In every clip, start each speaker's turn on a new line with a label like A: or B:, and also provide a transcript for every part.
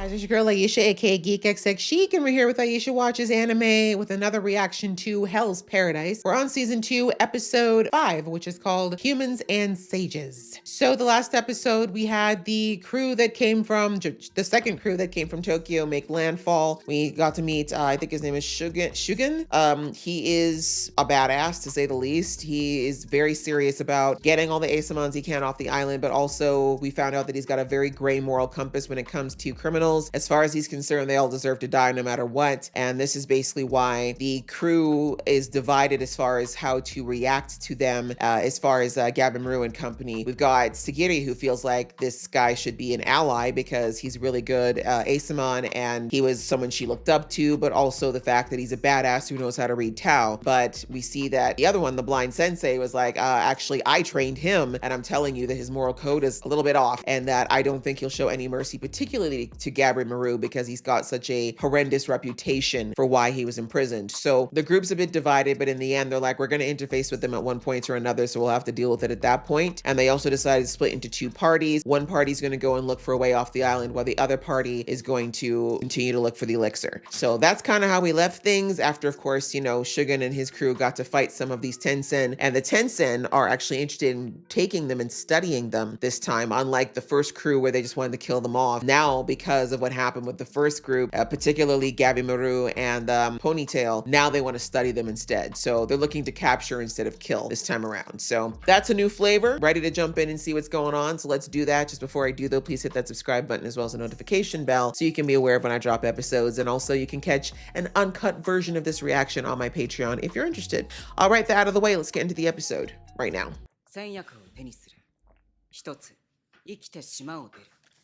A: guys, it's your girl Aisha, aka Geek XX Chic, and we're here with Aisha Watches Anime with another reaction to Hell's Paradise. We're on season 2, episode 5, which is called Humans and Sages. So the last episode, we had the crew that came from, the second crew that came from Tokyo make landfall. We got to meet, I think his name is Shugen. He is a badass, to say the least. He is very serious about getting all the Asamans he can off the island, but also we found out that he's got a very gray moral compass when it comes to criminals. As far as he's concerned, they all deserve to die no matter what. And this is basically why the crew is divided as far as how to react to them, as far as Gabimaru and company. We've got Sagiri, who feels like this guy should be an ally because he's really good Asaman and he was someone she looked up to, but also the fact that he's a badass who knows how to read Tao. But we see that the other one, the blind sensei, was like, actually, I trained him, and I'm telling you that his moral code is a little bit off, and that I don't think he'll show any mercy, particularly to Gabimaru, because he's got such a horrendous reputation for why he was imprisoned. So the group's a bit divided, but in the end, they're like, we're going to interface with them at one point or another, so we'll have to deal with it at that point. And they also decided to split into two parties. One party's going to go and look for a way off the island, while the other party is going to continue to look for the elixir. So that's kind of how we left things after, of course, you know, Shugen and his crew got to fight some of these Tensen, and the Tensen are actually interested in taking them and studying them this time, unlike the first crew where they just wanted to kill them off. Now, because of what happened with the first group, particularly Gabimaru and Ponytail, now they want to study them instead. So they're looking to capture instead of kill this time around. So that's a new flavor. Ready to jump in and see what's going on. So let's do that. Just before I do though, please hit that subscribe button as well as a notification bell so you can be aware of when I drop episodes. And also you can catch an uncut version of this reaction on my Patreon if you're interested. All right, that out of the way. Let's get into the episode right now.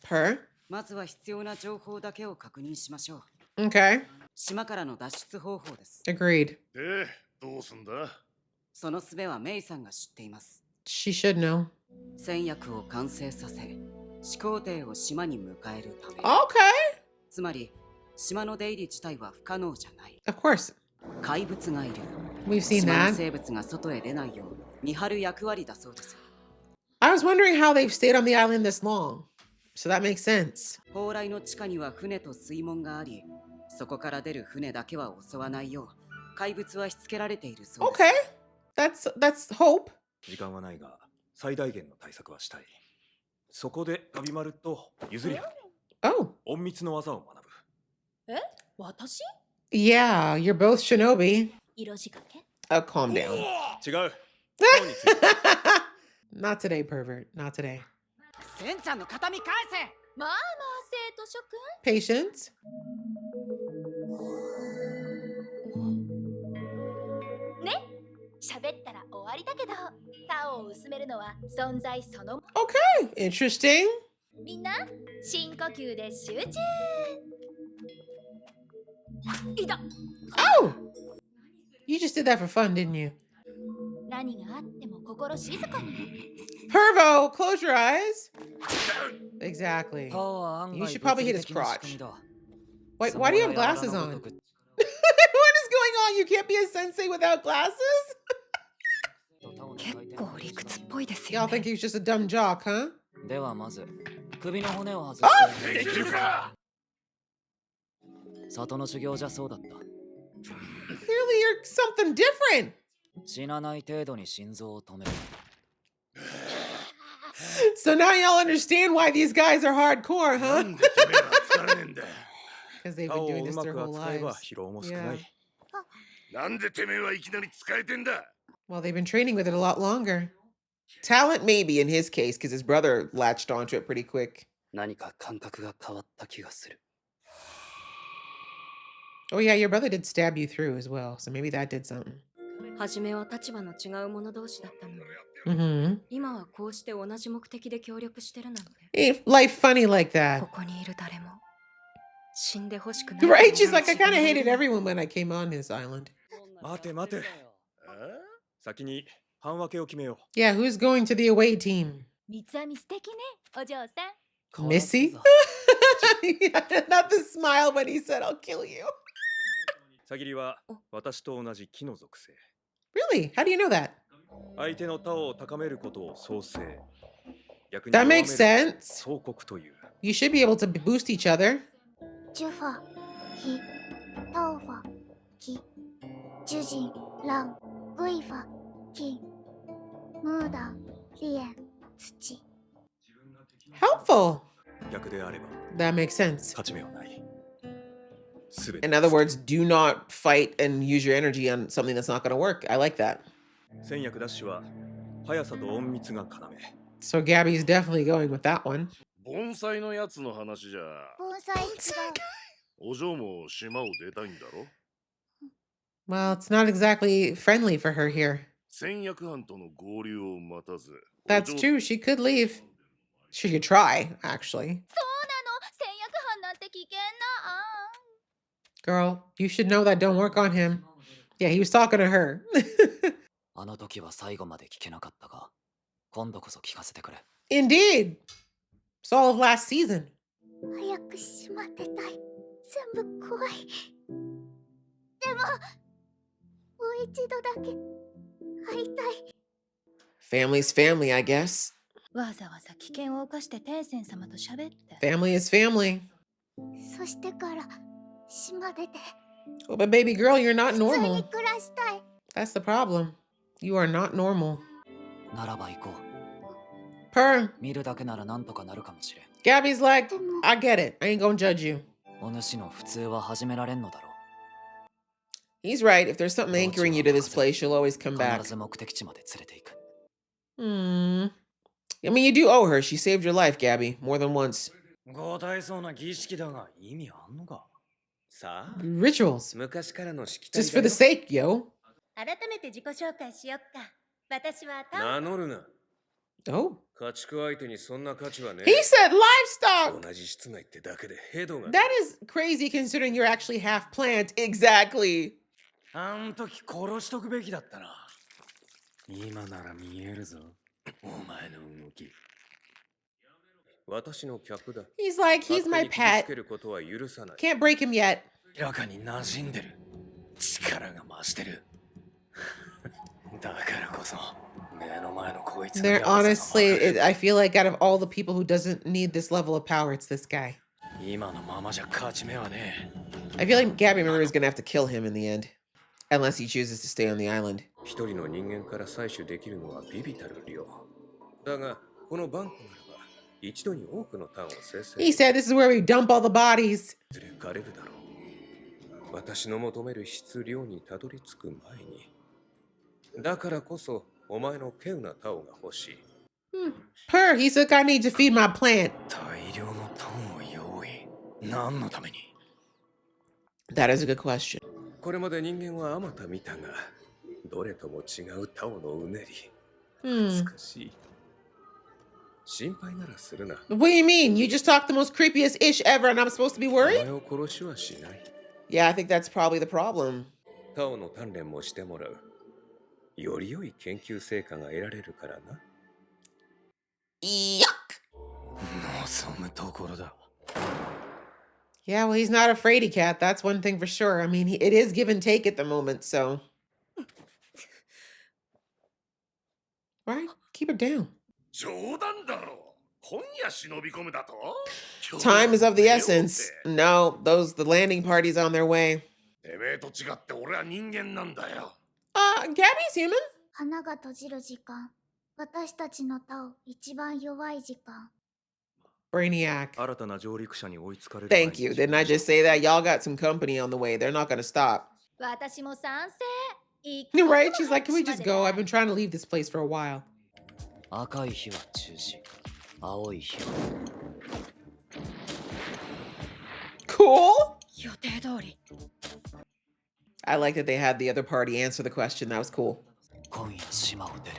A: Her? Okay. Agreed. She should know. Okay. Of course. We've seen that. I was wondering how they've stayed on the island this long. So that makes sense. Okay. That's hope. Oh. Yeah, you're both shinobi. Oh, calm down. Not today, pervert. Not today. Patience. Okay, interesting. Oh! You just did that for fun, didn't you? Pervo, close your eyes. Exactly. You should probably hit his crotch. Wait, why do you have glasses on? What is going on? You can't be a sensei without glasses? Y'all think he's just a dumb jock, huh? Oh! Clearly you're something different. So now y'all understand why these guys are hardcore, huh? Because they've been doing this their whole lives. Yeah. Well, they've been training with it a lot longer. Talent maybe in his case, because his brother latched onto it pretty quick. Oh yeah, your brother did stab you through as well, so maybe that did something. Ain't life funny like that? Right? She's like, I kind of hated everyone when I came on this island. Yeah, who's going to the away team? Missy? Yeah, not the smile when he said, I'll kill you. Really? How do you know that? That makes sense. You should be able to boost each other.
B: ジュファ、ヒ、タオファ、キ、ジュジン、ラン、グイファ、キン、ムーダン、リエン、土。
A: Helpful.
C: 逆であれば
A: That makes sense.
C: 勝ち目はない。すべ
A: In
C: て
A: other words, do not fight and use your energy on something that's not going to work. I like that.
C: 戦略ダッシュは速さと隠密が要。
A: So Gabby's definitely going with that one.
D: 盆栽のやつの話じゃ、
B: 盆栽違う。
D: お嬢も島を出たいんだろ？
A: Well, it's not exactly friendly for her here.
D: 戦略班との合流を待たず。
A: That's true. She could leave. She could try, actually.
B: そうなの、戦略班なんて危険な。
A: Girl, you should know that don't work on him. Yeah, he was talking to her.
E: あの時は最後まで聞けなかったが、今度こそ聞かせてくれ。
A: Indeed. It's all of last season.
B: 早く島出たい。全部怖い。でも、もう一度だけ会いたい。
A: Family's family, I guess.
F: わざわざ危険を冒して天仙様と喋って。
A: Family is family.
B: そしてから島出て
A: Oh, but baby girl, you're not
B: 普通に
A: normal.
B: 暮らしたい。
A: That's the problem. You are not normal.
E: ならば行こう。
A: Per,
E: 見るだけならなんとかなるかもしれん。
A: Gabby's like,
B: でも
A: I get it. I ain't gonna judge you.
E: お主の普通は始められんのだろ
A: He's right. If there's something anchoring you to this place, you'll always
E: う。
A: come back.
E: 必ず目的地まで連れて行く。
A: Hmm. I mean, you do owe her. She saved your life, Gabby, more than once.
G: ごたえそうな儀式だが意味あんのか？
H: さあ、
A: Rituals.
H: 昔からのしきたり
A: Just
H: だ
A: for
H: よ
A: the sake, yo.
F: 改めて自己紹介しよっか。私はタ
H: 名乗るな。
A: Oh.
H: 家畜相手にそんな価値はね
A: He said livestock.
H: 同じ室内ってだけでヘドが
A: That is crazy considering you're actually half plant. Exactly.
G: あん時殺しとくべきだったな。今なら見えるぞ。お前の動き。
H: 私の客だ。
A: He's like, he's
H: 勝手
A: my
H: に傷つ
A: pet.
H: けることは許さない。
A: Can't break him yet.
G: 明らかに馴染んでる。力が増してる。だからこそ目の前のこいつの
A: They're
G: やばさが
A: honestly,
G: わかる。
A: I feel like out of all the people who doesn't need this level of power, it's this guy.
G: 今のままじゃ勝ち目はね
A: I feel like Gabby Marie is gonna have to kill him in the end, unless he chooses to stay on the island.
H: 一人の人間から採取できるのはビビたる量。だが、このバンコならば、一度に多くのタンを生成
A: He said this is where we dump all the bodies.
H: すれかれるだろう。私の求める質量にたどり着く前に。だからこそ、お前の稀有なタオが欲しい。
A: Per, he said I need to feed my plant.
G: 大量のトンを用意。何のために？
A: That is a good question.
H: これまで人間はあまた見たが、どれとも違うタオのうねり。
A: Hmm.
H: 美しい。心配ならするな。
A: What do you mean? You just talked the most creepiest ish ever and I'm supposed to be
H: お
A: worried?
H: 前を殺しはしない。
A: Yeah, I think that's probably the problem.
H: タオの鍛錬もしてもらう。より良い研究成果が得られるからな。
A: Yuck.
G: 望むところだ。
A: Yeah, well, he's not a fraidy cat. That's one thing for sure. I mean, it is give and take at the moment, so. Right? Keep it down.
D: 冗談だろ。今夜忍び込むだと？
A: Time is of the essence. No, the landing party's on their way.
D: てめえと違って俺は人間なんだよ。
A: Gabby's human.
B: 花が閉じる時間。私たちのタオ一番弱い時間。
A: Brainiac.
C: 新たな上陸者に追いつかれる
A: Thank you. Didn't I just say that? Y'all got some company on the way. They're not gonna stop.
F: 私も賛成。
A: Right? She's like, can we just go? I've been trying to leave this place for a while.
E: 赤い火は中止。青い火は
A: Cool.
F: 予定通り。
A: I like that they had the other party answer the question. That was cool.
E: 今夜島を出る。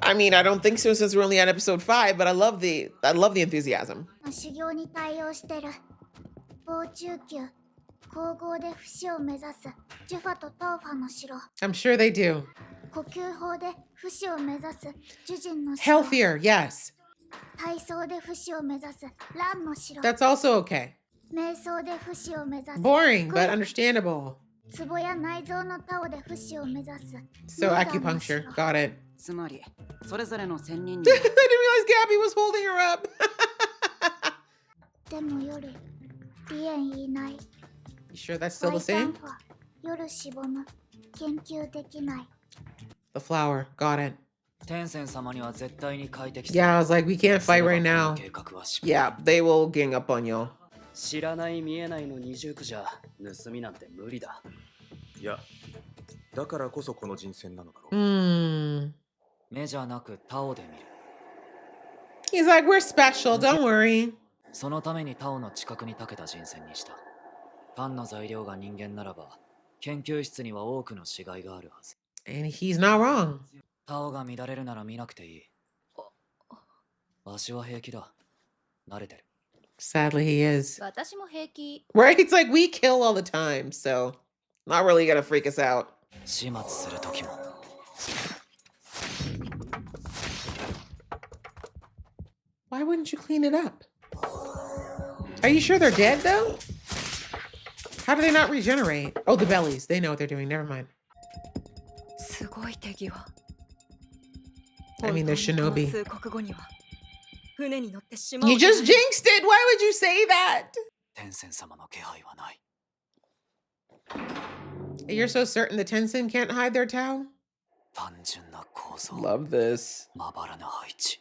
A: I mean, I don't think so since we're only on episode 5, but I love the enthusiasm.
B: 修行に対応してる。防中級。皇后で不死を目指す。ジュファとトーファの城。
A: I'm sure they do.
B: 呼吸法で不死を目指す。呪人の城。
A: Healthier, yes.
B: 体操で不死を目指す。ランの城。
A: That's also okay.
B: 瞑想で不死を目指す。
A: Boring, but understandable.
B: 壺や内臓のタオで不死を目指す。
A: So
B: ムーダの
A: acupuncture.
B: 城
A: Got it.
I: つまりそれぞれの仙人
A: I
I: に
A: didn't realize Gabby was holding her up.
B: でも夜、離縁いない。
A: You sure that's still
B: ワ
A: the
B: イタン
A: same?
B: ファ夜しぼむ。研究できない。
A: The flower. Got it.
E: 天仙様には絶対に快適
A: Yeah, I was like, we can't
E: すれ
A: fight
E: ば
A: right
E: この
A: now.
E: 計画は失敗
A: Yeah, they will gang up on y'all.
J: 知らない見えないの二重苦じゃ盗みなんて無理だ。
C: いやだからこそこの人選なのだろう、
A: Hmm.
E: 目じゃなくタオで見る
A: He's like, we're special. Don't worry.
E: そのためにタオの近くに長けた人選にしたパンの材料が人間ならば研究室には多くの死骸があるはず
A: And he's not wrong.
E: タオが乱れるなら見なくていいわしは平気だ慣れてる
A: Sadly, he is.
F: 私も平気。
A: Right? It's like we kill all the time, so not really gonna freak us out.
E: 始末する時も
A: Why wouldn't you clean it up? Are you sure they're dead though? How do they not regenerate? Oh, the bellies. They know what they're doing. Never mind.
F: すごい手際。
A: I mean, they're shinobi.
F: 数国後には船に乗ってし
A: You
F: まう。
A: just jinxed it. Why would you say that?
E: 天仙様の気配はない
A: You're so certain the Tenzin can't hide their Tao?
E: 単純な構造
A: Love this.
E: まばらな配置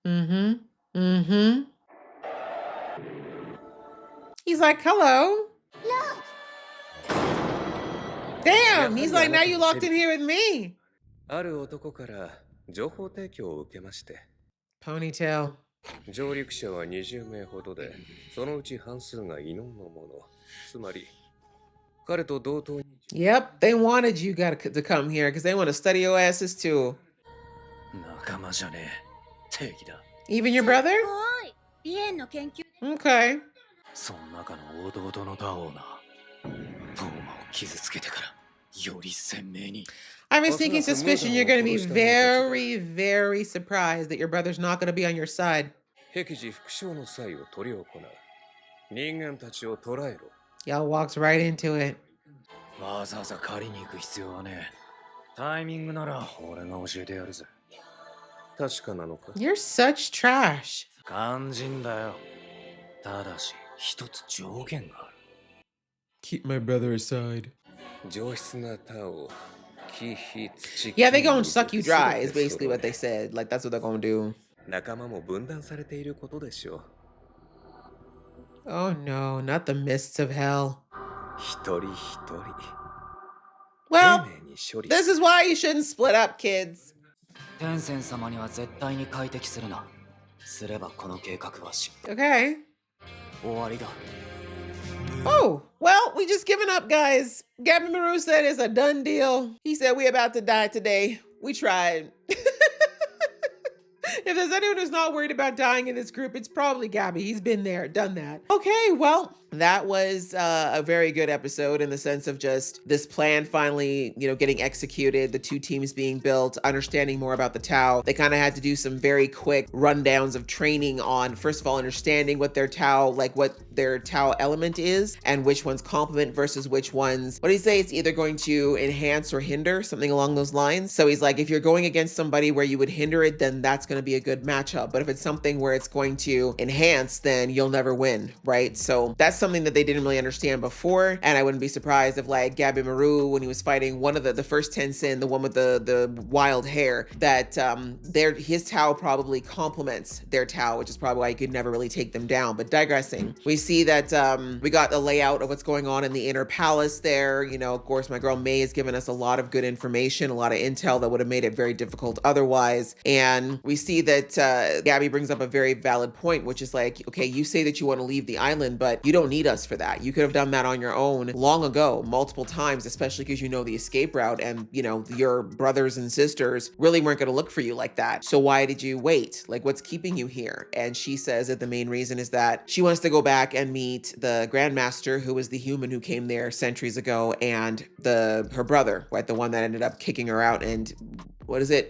A: Mm-hmm. Mm-hmm. He's like, hello. Damn, he's like, now you locked in here with me.
H: ある男から情報提供を受けまして、
A: Ponytail.
H: 上陸者は20名ほどで、そのうち半数が異能の者。つまり、彼と同等に
A: Yep, they wanted you to come here because they want to study your asses too.
G: 仲間じゃねえ。定義だ。
A: Even your brother?
F: すごい。離縁の研究。
A: Okay.
G: その中の弟のダオーな。トーマを傷つけてから、より鮮明に。
A: I have a sneaking suspicion you're going to be very, very surprised that your brother's not going to be on your side.
H: 壁地復讐の際を執り行う。人間たちを捕らえろ。
A: Y'all walks right into it.
G: わざわざ狩りに行く必要はねえ。タイミングなら俺が教えてやるぜ。
H: 確かなのか？
A: You're such trash.
G: 肝心だよ。ただし、一つ条件がある。
A: Keep my brother aside.
H: 上質なタオ、木、火、土。
A: Yeah, they gonna suck you dry is basically what they said. Like, that's what they're gonna do.
H: 仲間も分断されていることでしょう。
A: Oh no, not the mists of hell.
H: 一人一人。
A: Well,
H: 丁寧に処理。
A: this is why you shouldn't split up, kids.
E: 天仙様には絶対に快適するなすればこの計画は失敗
A: Okay.
E: 終わりだ
A: Oh, well, we just given up, guys. Gabby Maru said it's a done deal. He said we about to die today. We tried. If there's anyone who's not worried about dying in this group, it's probably Gabby. He's been there, done that. Okay, well, that was a very good episode in the sense of just this plan finally, getting executed, the two teams being built, understanding more about the Tau. They kind of had to do some very quick rundowns of training on, first of all, understanding what their Tau, like what their Tau element is and which ones complement versus which ones, what do you say? It's either going to enhance or hinder, something along those lines. So he's like, if you're going against somebody where you would hinder it, then that's going to be a good matchup. But if it's something where it's going to enhance, then you'll never win, right? So that's something that they didn't really understand before. And I wouldn't be surprised if like Gabby Maru, when he was fighting one of the first Tenzin, the one with the wild hair, that his Tau probably complements their Tau, which is probably why you could never really take them down. But digressing, we see that we got the layout of what's going on in the inner palace there. Of course, my girl May has given us a lot of good information, a lot of intel that would have made it very difficult otherwise. And we see that Gabby brings up a very valid point, which is like, okay, you say that you want to leave the island, but you don't need us for that. You could have done that on your own long ago, multiple times, especially because you know the escape route and, your brothers and sisters really weren't going to look for you like that. So why did you wait? Like, what's keeping you here? And she says that the main reason is that she wants to go back and meet the Grandmaster, who was the human who came there centuries ago, and her brother, right? The one that ended up kicking her out and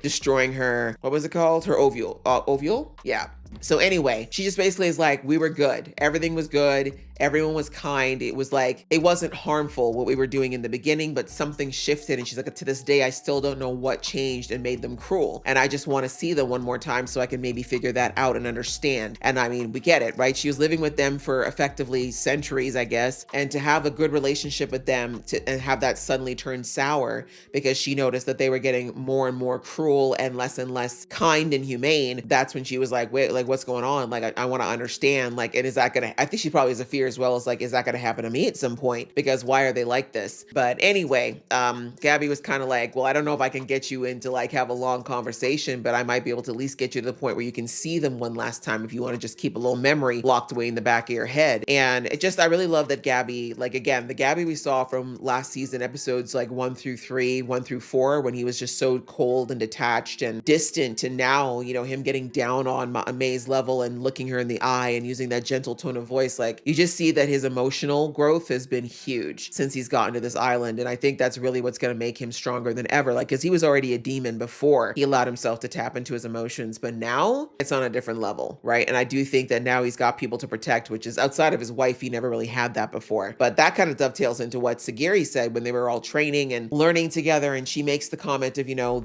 A: destroying her, what was it called? Her ovule. Ovule? Yeah. So anyway, she just basically is like, we were good. Everything was good. Everyone was kind. It was like, it wasn't harmful what we were doing in the beginning, but something shifted. And she's like, to this day, I still don't know what changed and made them cruel. And I just want to see them one more time so I can maybe figure that out and understand. And I mean, we get it, right? She was living with them for effectively centuries, I guess. And to have a good relationship with them and have that suddenly turn sour because she noticed that they were getting more and more cruel and less kind and humane. That's when she was like, wait, like what's going on? Like, I want to understand, like, and is that going to, I think she probably has a fear as well as like, is that going to happen to me at some point? Because why are they like this? But anyway, Gabby was kind of like, well, I don't know if I can get you in to like have a long conversation, but I might be able to at least get you to the point where you can see them one last time if you want to just keep a little memory locked away in the back of your head. And it just, I really love that Gabby, like again, the Gabby we saw from last season episodes like 1 through 3, 1 through 4, when he was just so cold and detached and distant. And now, you know, him getting down on May's level and looking her in the eye and using that gentle tone of voice, like you just see that his emotional growth has been huge since he's gotten to this island. And I think that's really what's going to make him stronger than ever. Like, cause he was already a demon before he allowed himself to tap into his emotions, but now it's on a different level, right? And I do think that now he's got people to protect, which is outside of his wife. He never really had that before, but that kind of dovetails into what Sagiri said when they were all training and learning together. And she makes the comment of, you know,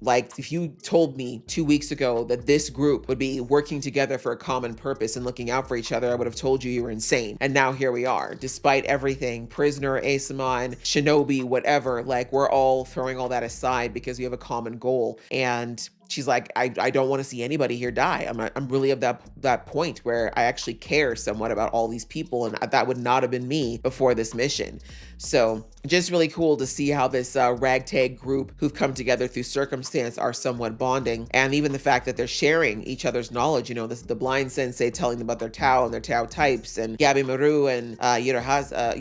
A: like, if you told me 2 weeks ago that this group would be working together for a common purpose and looking out for each other, I would have told you were insane. And now here we are, despite everything, prisoner, Asaemon, shinobi, whatever, like we're all throwing all that aside because we have a common goal. And she's like, I don't want to see anybody here die. I'm really of that point where I actually care somewhat about all these people, and that would not have been me before this mission. So just really cool to see how this ragtag group who've come together through circumstance are somewhat bonding, and even the fact that they're sharing each other's knowledge. You know, this is the blind sensei telling them about their Tao and their Tao types, and Gabimaru and Yurahaza,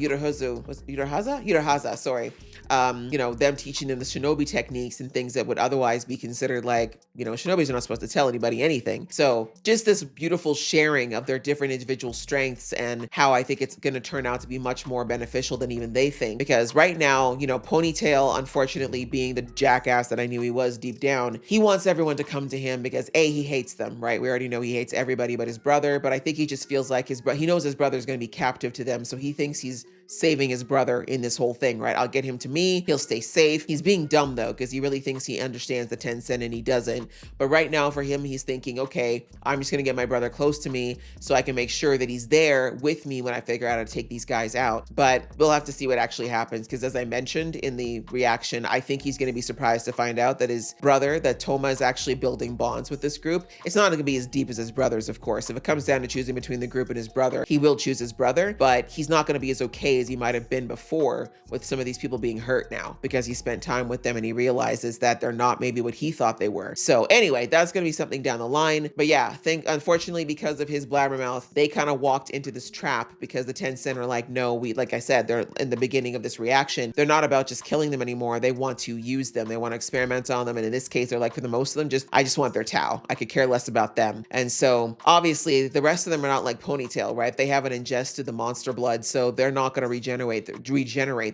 A: sorry. You know, them teaching them the shinobi techniques and things that would otherwise be considered like, you know, shinobis are not supposed to tell anybody anything. So just this beautiful sharing of their different individual strengths and how I think it's going to turn out to be much more beneficial than even they think. Because right now, you know, Ponytail, unfortunately, being the jackass that I knew he was deep down, he wants everyone to come to him because A, he hates them, right? We already know he hates everybody but his brother, but I think he just feels like he knows his brother's going to be captive to them. So he thinks he's saving his brother in this whole thing, right? I'll get him to me. He'll stay safe. He's being dumb though, because he really thinks he understands the Tencent and he doesn't. But right now for him, he's thinking, okay, I'm just going to get my brother close to me so I can make sure that he's there with me when I figure out how to take these guys out. But we'll have to see what actually happens, because as I mentioned in the reaction, I think he's going to be surprised to find out that his brother, that Toma, is actually building bonds with this group. It's not going to be as deep as his brothers, of course. If it comes down to choosing between the group and his brother, he will choose his brother, but he's not going to be as okay as he might have been before with some of these people being hurt now, because he spent time with them and he realizes that they're not maybe what he thought they were. So anyway, that's going to be something down the line. But yeah, unfortunately, because of his blabbermouth, they kind of walked into this trap, because the Tencent are like, no, like I said, they're in the beginning of this reaction. They're not about just killing them anymore. They want to use them. They want to experiment on them. And in this case, they're like, for the most of them, I just want their Tao. I could care less about them. And so obviously the rest of them are not like Ponytail, right? They haven't ingested the monster blood, so they're not going to regenerate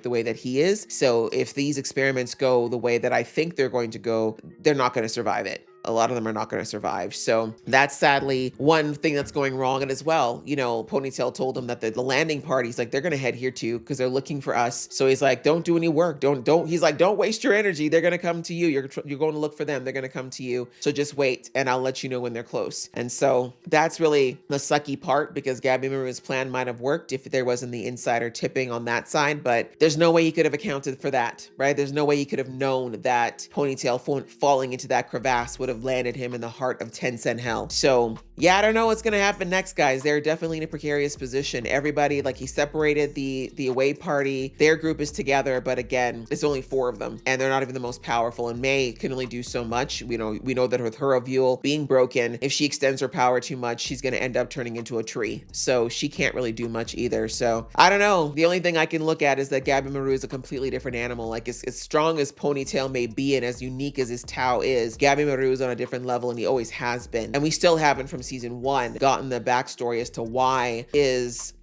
A: the way that he is. So if these experiments go the way that I think they're going to go, they're not going to survive it. A lot of them are not going to survive. So that's sadly one thing that's going wrong. And as well, you know, Ponytail told him that the landing party's like, they're going to head here too, because they're looking for us. So he's like, don't do any work. He's like, don't waste your energy. They're going to come to you. You're going to look for them. They're going to come to you. So just wait and I'll let you know when they're close. And so that's really the sucky part, because Gabimaru's plan might have worked if there wasn't the insider tipping on that side, but there's no way he could have accounted for that, right? There's no way he could have known that Ponytail falling into that crevasse would have landed him in the heart of Tencent hell. So yeah, I don't know what's going to happen next, guys. They're definitely in a precarious position. Everybody, like, he separated the away party. Their group is together, but again, it's only 4 of them, and they're not even the most powerful. And May can only do so much. We know that with her ovule being broken, if she extends her power too much, she's going to end up turning into a tree. So she can't really do much either. So I don't know. The only thing I can look at is that Gabimaru is a completely different animal. Like, as strong as Ponytail may be and as unique as his Tao is, Gabimaru is on a different level, and he always has been. And we still haven't, from season 1, gotten the backstory as to why his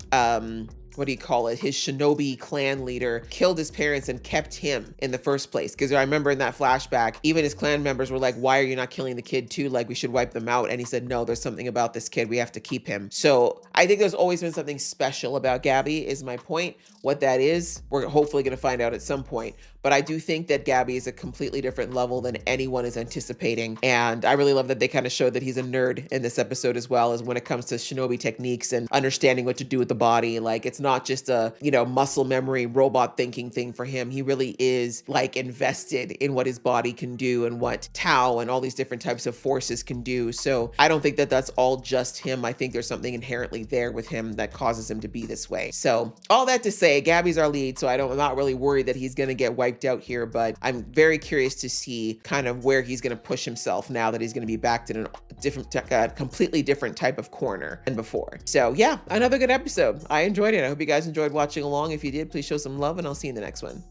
A: what do you call it, his shinobi clan leader killed his parents and kept him in the first place. Because I remember in that flashback, even his clan members were like, why are you not killing the kid too? Like, we should wipe them out. And he said, no, there's something about this kid. We have to keep him. So I think there's always been something special about Gabby is my point. What that is, we're hopefully going to find out at some point. But I do think that Gabby is a completely different level than anyone is anticipating. And I really love that they kind of showed that he's a nerd in this episode as well, as when it comes to shinobi techniques and understanding what to do with the body. Like, it's not just a, muscle memory, robot thinking thing for him. He really is like invested in what his body can do and what Tao and all these different types of forces can do. So I don't think that that's all just him. I think there's something inherently there with him that causes him to be this way. So all that to say, Gabby's our lead. So I'm not really worried that he's going to get wiped out here, but I'm very curious to see kind of where he's going to push himself now that he's going to be backed in a completely different type of corner than before. So yeah, another good episode. I enjoyed it. I hope you guys enjoyed watching along. If you did, please show some love, and I'll see you in the next one.